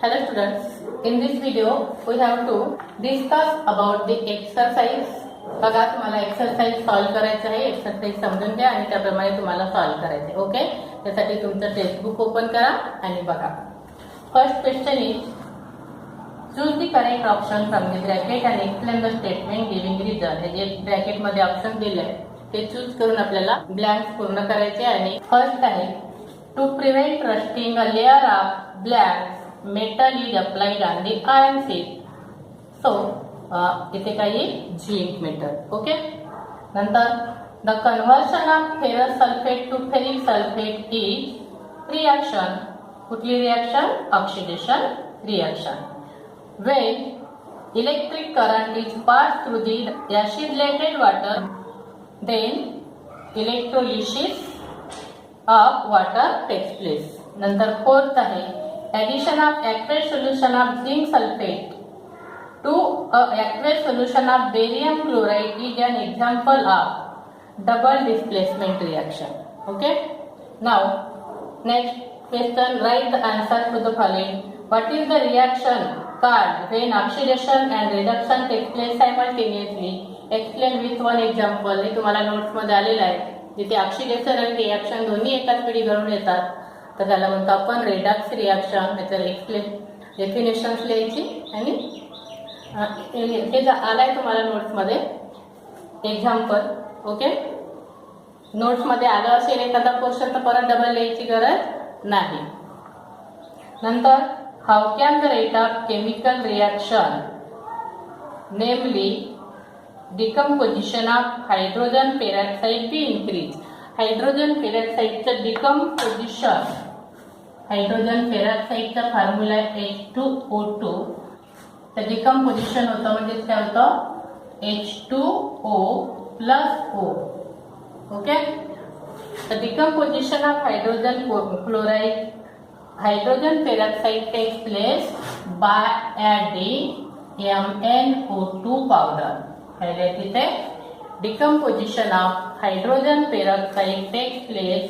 Hello students, in this video we have to discuss about the exercise. बघा तुम्हाला exercise solve करायचं आहे. Exercise समजून घ्या आणि त्याप्रमाणे तुम्हाला सॉल्व करायचं. ओके, त्यासाठी तुमचं टेक्स्ट बुक ओपन करा आणि बघा. First question is choose the correct option from the bracket and explain the statement giving reason. हे जे ब्रॅकेट मध्ये ऑप्शन दिलंय ते चूज करून आपल्याला ब्लँक्स पूर्ण करायचे. आणि फर्स्ट आहे to prevent rusting a layer of blanks metal is applied on the iron sheet. So इथे काही झिंक मेटल. ओके, नंतर the conversion of ferrous sulfate to ferric sulfate is reaction. कुठली reaction? Oxidation reaction. When electric current is passed through the acidulated water, then electrolysis of water takes place. नंतर fourth आहे addition of aqueous solution of zinc sulfate to aqueous solution of barium chloride is an example of double displacement reaction. Okay, now next question, write the answer to the following. What is the reaction called when oxidation and reduction take place simultaneously? Explain with one example. हे तुम्हाला notes मध्ये आलेलं आहे. जिथे oxidation आणि reaction दोन्ही एकाच वेळी घडून येतात तर त्याला म्हणतो आपण रेडॉक्स रिएक्शन. त्याचं एक्सप्लेन डेफिनेशन्स लिहायची आणि हे आलाय तुम्हाला नोट्स मध्ये एक्झाम्पल. ओके, नोट्स मध्ये आलं असेल एखादा क्वेश्चन तर परत डबल लिहायची गरज नाही. नंतर how can the rate of chemical reaction namely decomposition of hydrogen peroxide be increase. Hydrogen पेरॉक्साइडचं डिकम्पोजिशन, हायड्रोजन पेरॉक्साइडचा फॉर्म्युला H2O2. तर डिकम्पोजिशन होतं म्हणजे काय होतं H2O + O. ओके, तर decomposition of hydrogen chloride hydrogen peroxide takes place by adding MnO2 powder. Highlight इथे decomposition of hydrogen peroxide takes place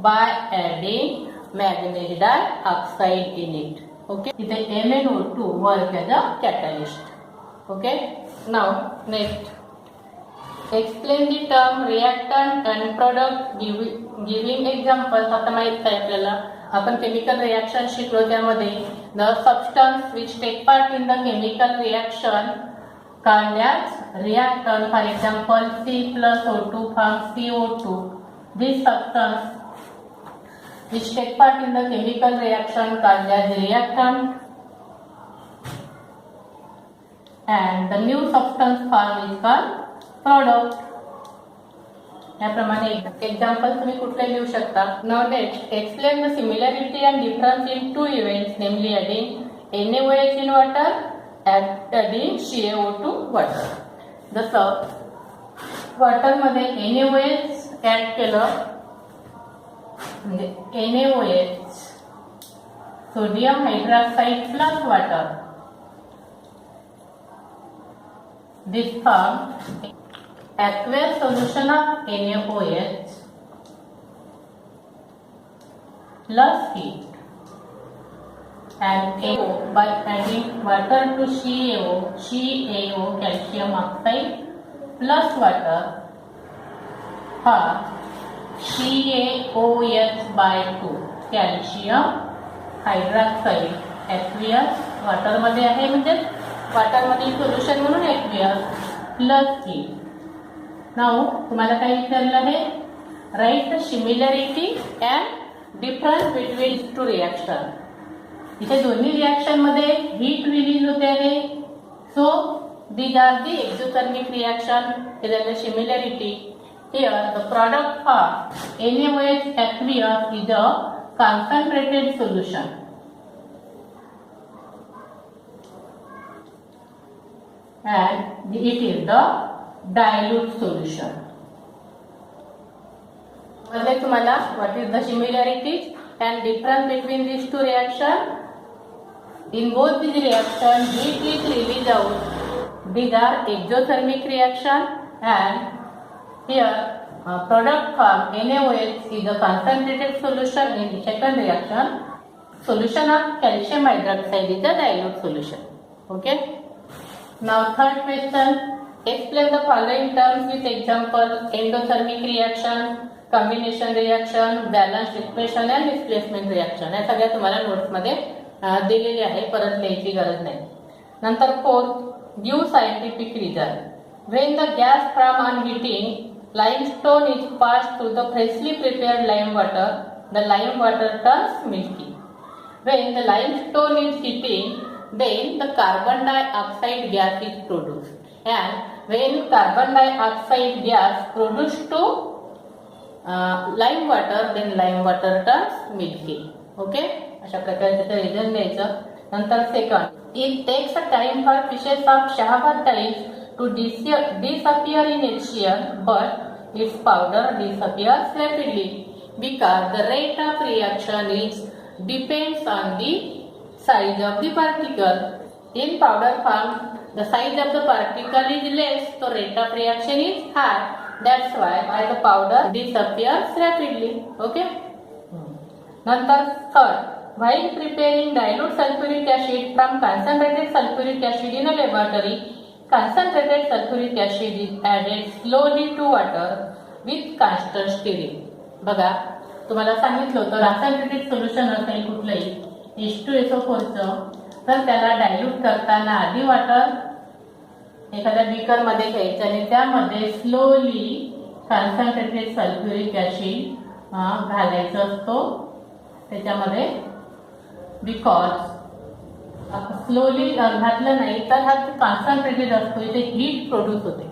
by adding manganese dioxide in it. Okay, the MnO2 work as a catalyst. Okay, now next explain the term reactant and product giving examples. आता माहित आहे आपल्याला, आपण chemical reaction शिकलो त्यामध्ये the substance which take part in the chemical reaction called as reactant. For example, C plus O2 forms CO2. This substance which take part in the chemical reaction called as reactant, and the new substance form is called product. याप्रमाणे example तुम्ही कुठले लिहू शकता. Now next explain the similarity and difference in two events, namely adding NaOH in water adding CaO2 water. जसं water मध्ये NaOH add केलं म्हणजे NaOH sodium hydroxide plus water, this form aqueous solution of NaOH plus heat. And AO by adding water to CaO calcium oxide plus water for CaOH by 2 calcium hydroxide aqueous water मध्ये आहे म्हणजे water मध्ये solution म्हणून aqueous plus heat. Now तुम्हाला काय विचारलं आहे, write the similarity and difference between two reaction. इथे दोन्ही रिएक्शन मध्ये हीट रिलीज होते आहे. So these are the exothermic reaction. त्याच्यात similarity here the product for NaOH aqueous is a concentrated solution and it is the dilute solution. म्हणजे तुम्हाला what is the similarities and difference between these two reactions? In both these reactions, heat is released out. These are exothermic reaction, and here product form NaOH is a concentrated solution in the second reaction. solution of calcium hydroxide is a dilute solution. Okay. Now third question. Explain the following terms with example: endothermic reaction, combination reaction, balanced equation and displacement reaction. या सगळ्या तुम्हाला notes मध्ये दिलेले आहे, परत लिहायची गरज नाही. नंतर fourth, give scientific reason. When the gas from unheating limestone is passed through the freshly prepared lime water, the lime water turns milky. When the limestone is heating, then the carbon dioxide gas is produced. And when carbon dioxide gas produced to lime water, then lime water turns milky. Okay? अशा प्रकारे त्याचं reason द्यायचं. नंतर second, it takes a time for fishes of Shahwat types to disappear in HCl, but its powder disappears rapidly because the rate of reaction depends on the size of the particle. In powder form, the size of the particle is less, so rate of reaction is high. That's why the powder disappears rapidly. Okay. Nantar third, while preparing dilute sulfuric acid from concentrated sulfuric acid in a laboratory, concentrated sulfuric acid is added slowly to water with constant stirring. बघा, तुम्हाला सांगितलं होतं concentrated solution असेल कुठलंही H2SO4 चं, तर त्याला dilute करताना आधी वॉटर एखाद्या बीकर मध्ये घ्यायचं आणि त्यामध्ये स्लोली कॉन्सन्ट्रेटेड सल्फ्युरिक ऍसिड घालायचं असतो त्याच्यामध्ये. बिकॉज स्लोली घातलं नाही तर हा कॉन्सन्ट्रेटेड असतो, इथे हीट प्रोड्यूस होते.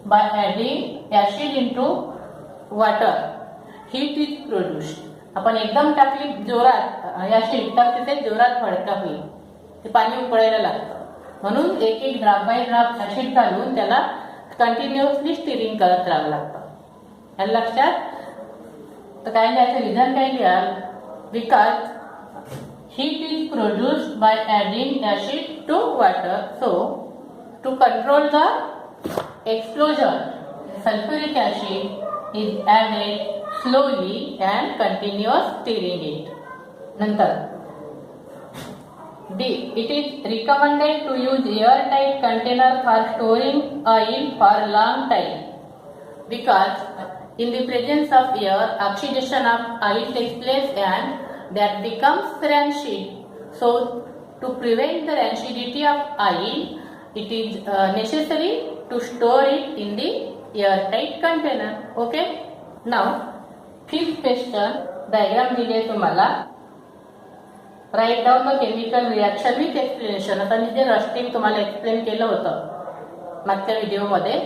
By adding acid into water heat is produced. आपण एकदम टाकली जोरात ऍसिड तर तिथे जोरात फडका होईल, ते पाणी उकळायला लागतं. म्हणून एक एक ड्रॉप बाय ड्रॉप ऍसिड घालून त्याला कंटिन्युअसली स्टिरिंग करत राहावं लागतं. याला लक्षात. तर काय लिहायचं, रिझन काय लिहाल, because heat is produced by adding acid to water. So, to control the explosion, sulfuric acid is added slowly and continuous stirring it. Nantar D. It is recommended to use airtight container for storing oil for long time because in the presence of air, oxidation of oil takes place and that becomes rancid. So, to prevent the rancidity of oil, it is necessary to store it in the airtight container. Okay. Now, fifth question, diagram दिले तुम्हाला. Write down the chemical reaction with explanation. आता मी जे rusting तुम्हाला explain केलं होतं मागच्या व्हिडिओमध्ये,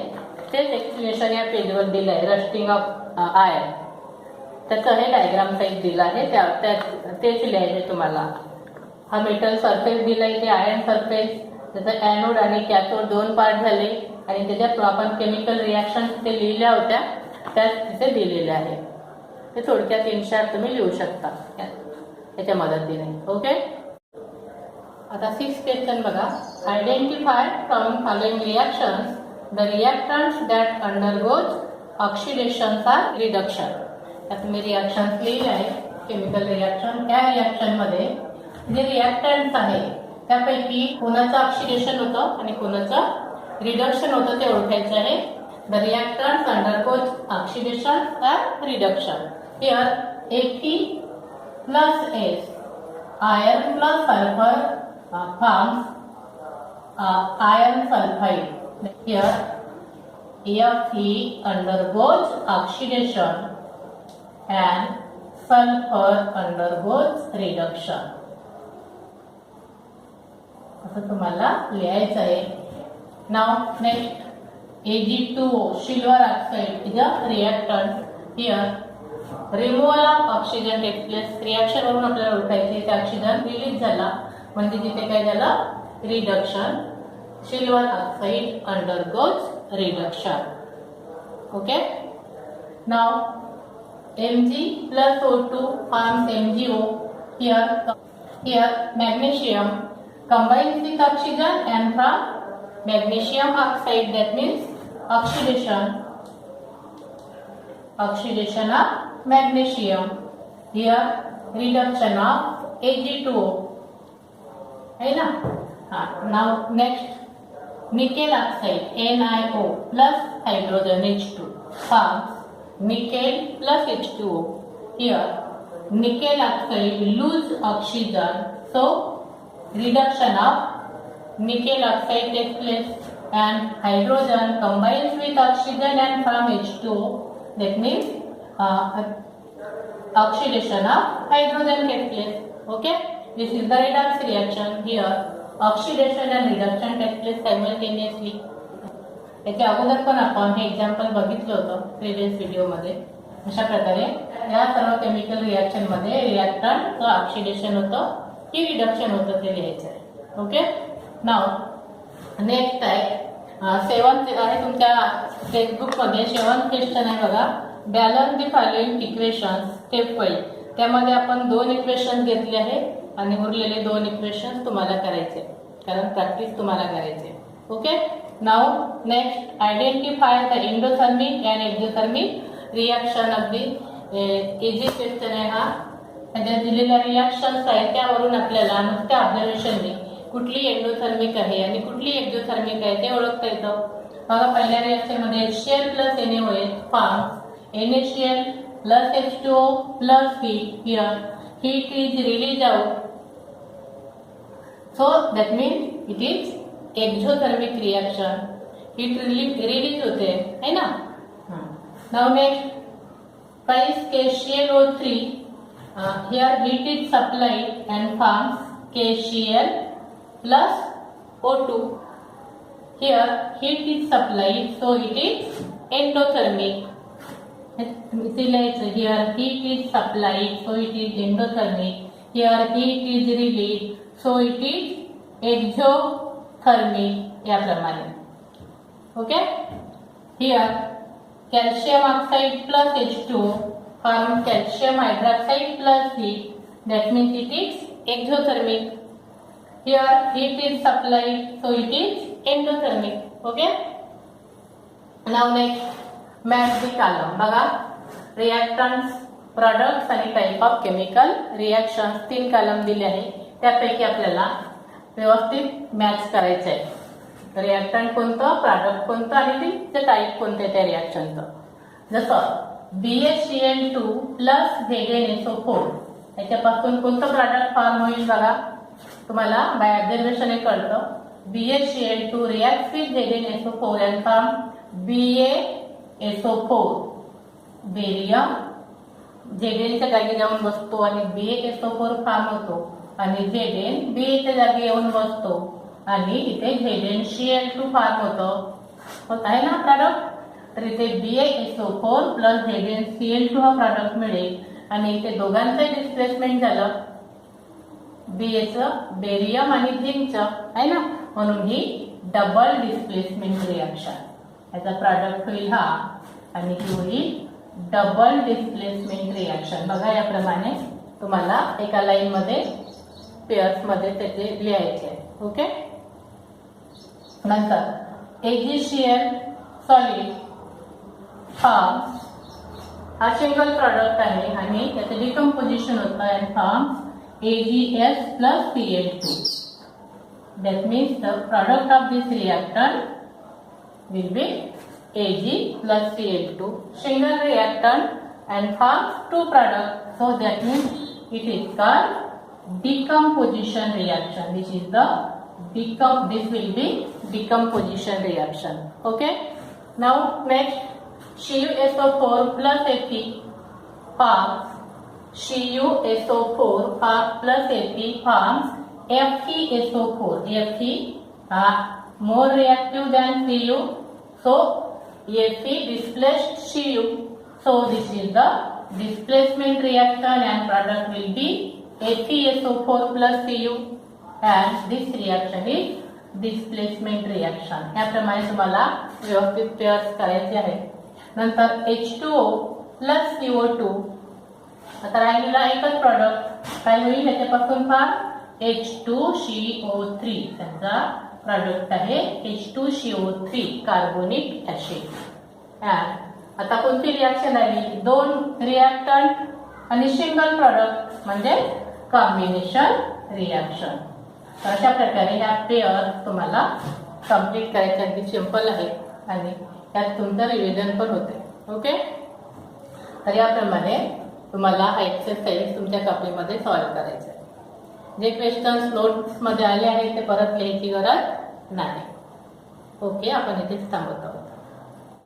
तेच एक्सप्लेनेशन या पेजवर दिलं आहे. रस्टिंग ऑफ आयर्न, त्याचं हे डायग्राम साईज दिला आहे, तेच लिहायचे तुम्हाला. हा मेटल सरफेस दिलाय, ते आयर्न सरफेस, त्याचं ॲनोड आणि कॅथोड दोन पार्ट झाले आणि त्याच्यात आपण केमिकल रिॲक्शन ते लिहिल्या होत्या त्या तिथे दिलेल्या आहे. ते थोडक्यात इन शॉर्ट तुम्ही लिहू शकता त्याच्या मदतीने. ओके. आता सिक्स्थ क्वेश्चन बघा. Identify from following reactions the reactants that undergoes oxidation or reduction. त्यात मी रिॲक्शन्स लिहिले आहे, केमिकल रिॲक्शन. त्या रिॲक्शन मध्ये जे रिॲक्टंट्स आहे त्यापैकी कोणाचं ऑक्सिडेशन होतं आणि कोणाचं रिडक्शन होतं ते ओळखायचं आहे. The reactants undergoes oxidation or reduction. Here Fe+S, iron plus sulfur forms iron sulfide. Here Fe undergoes oxidation and sulfur undergoes reduction. असं तुम्हाला लिहायचं आहे. Now next, Ag2O, silver oxide is a reactant. Here removal of oxygen takes place. Reaction वरून आपल्याला ओळखायचे ते oxygen release झाला म्हणजे तिथे काय झालं, reduction. Silver oxide undergoes reduction. Okay. Now Mg+O2 forms MgO. Here magnesium combines with oxygen and from magnesium oxide, that means oxidation of magnesium. Here reduction of Ag2O है ना. Now next nickel oxide NiO plus hydrogen H2 forms nickel plus H2O. Here nickel oxide lose oxygen, so reduction of nickel oxide takes place and hydrogen combines with oxygen and form H2O. That means oxidation of hydrogen takes place. Okay, this is the redox reaction. Here oxidation and reduction takes place simultaneously. याच्या अगोदर पण आपण हे example बघितलं होतं previous video मध्ये. अशा प्रकारे या सर्व केमिकल रिएक्शन मध्ये रिएक्टंट ऑक्सिडेशन होतं की रिडक्शन होतं ते लिहायचं आहे. ओके, नाव नेक्स्ट आहे 7th आहे तुमच्या टेक्स्टबुक मध्ये 7th क्वेश्चन आहे बघा. Balance the following equations step 5. त्यामध्ये आपण 2 इक्वेशन घेतले आहे आणि उरलेले 2 इक्वेशन तुम्हाला करायचे कारण प्रॅक्टिस तुम्हाला करायचे. Okay, now next identify the endothermic and exothermic reaction of the easy question आहे हा. त्याच्यात दिलेल्या रिएक्शन्स आहेत त्यावरून आपल्याला नुसत्या ऑब्झर्वेशनने कुठली एंडोथर्मिक आहे आणि कुठली एक्झोथर्मिक आहे ते ओळखता येतं. बघा पहिल्या रिएक्शन मध्ये HCl plus NaOH forms NaCl plus H2O plus heat. Here heat is released out, so that means it is exothermic reaction. Heat release होते है ना. Now next 5KClO3. Here heat is supplied and forms KCl plus O2. Here heat is supplied, so it is endothermic. Here heat is supplied, so it is endothermic. Here heat is released, so it is exothermic. याप्रमाणे. Okay, here calcium oxide plus H2O form calcium hydroxide plus heat. That means it is exothermic. Here heat is supplied, so it is endothermic. Okay. Now next match the column. बघा reactants, products आणि type of chemical reactions 3 column दिले आहे. त्यापैकी आपल्याला व्यवस्थित match करायचं आहे. Reactant कोणतं, प्रोडक्ट कोणतं आणि ते टाइप कोणते त्या रिएक्शनचं. जसं BaCl2 प्लस ZnSO4 याच्यापासून कोणतं प्रोडक्ट फॉर्म होईल बघा. तुम्हाला बाय ऑब्झर्वेशन हे कळतं. BaCl2 reacts with ZnSO4 and form BaSO4. Barium Zn च्या जागी जाऊन बसतो आणि BaSO4 फॉर्म होतो आणि Zn Ba च्या जागी येऊन बसतो आणि इथे ZnCl2 फॉर्म होत आहे ना प्रोडक्ट. तर इथे BaSO4 प्लस ZnCl2 हा प्रोडक्ट मिळेल आणि इथे दोघांचं डिस्प्लेसमेंट झालं Baचं बेरियम आणि झिंकचं आहे ना. म्हणून ही डबल डिस्प्लेसमेंट रिएक्शन. याचा प्रोडक्ट होईल हा आणि ही होईल डबल डिस्प्लेसमेंट रिएक्शन. बघा याप्रमाणे तुम्हाला एका लाईन मध्ये पेअर्स मध्ये त्याचे लिहायचे आहे. ओके, नंतर AgCl सॉलिड फॉर्म्स हा सिंगल प्रोडक्ट आहे आणि त्याचे डिकम्पोजिशन होतं and forms AgS plus Cl2. That means the product of this reactant will be Ag plus Cl2. Single reactant and forms 2 products. So that means it is called decomposition reaction. This is the this will be decomposition reaction. Okay. Now next CuSO4 plus Fe forms CuSO4 plus Fe forms FeSO4. Fe more reactive than Cu, so Fe displaced Cu. So this is the displacement reaction and product will be FeSO4 plus Cu and this reaction is displacement reaction. याप्रमाणे तुम्हाला व्यवस्थित pairs करायचे आहे. नंतर H2O plus CO2. आता राहिलेला एकच product काय होईल याच्यापासून फार H2CO3 त्याचा प्रॉडक्ट आहे H2CO3 कार्बोनिक ऍसिड. आता कोणती रिएक्शन आली, 2 रिएक्टंट आणि सिंगल प्रॉडक्ट म्हणजे कॉम्बिनेशन रिॲक्शन. तर अशा प्रकारे ह्या पेअर तुम्हाला कम्प्लीट करायचे. अगदी सिंपल आहे आणि त्यात तुमचं रिव्हिजन पण होते. ओके, तर याप्रमाणे तुम्हाला हा एक्सरसाइज तुमच्या कॉपीमध्ये सॉल्व्ह करायचा आहे. जे क्वेश्चन्स नोट्समध्ये आले आहेत ते परत लिहायची गरज नाही. ओके, आपण इथेच थांबत आहोत.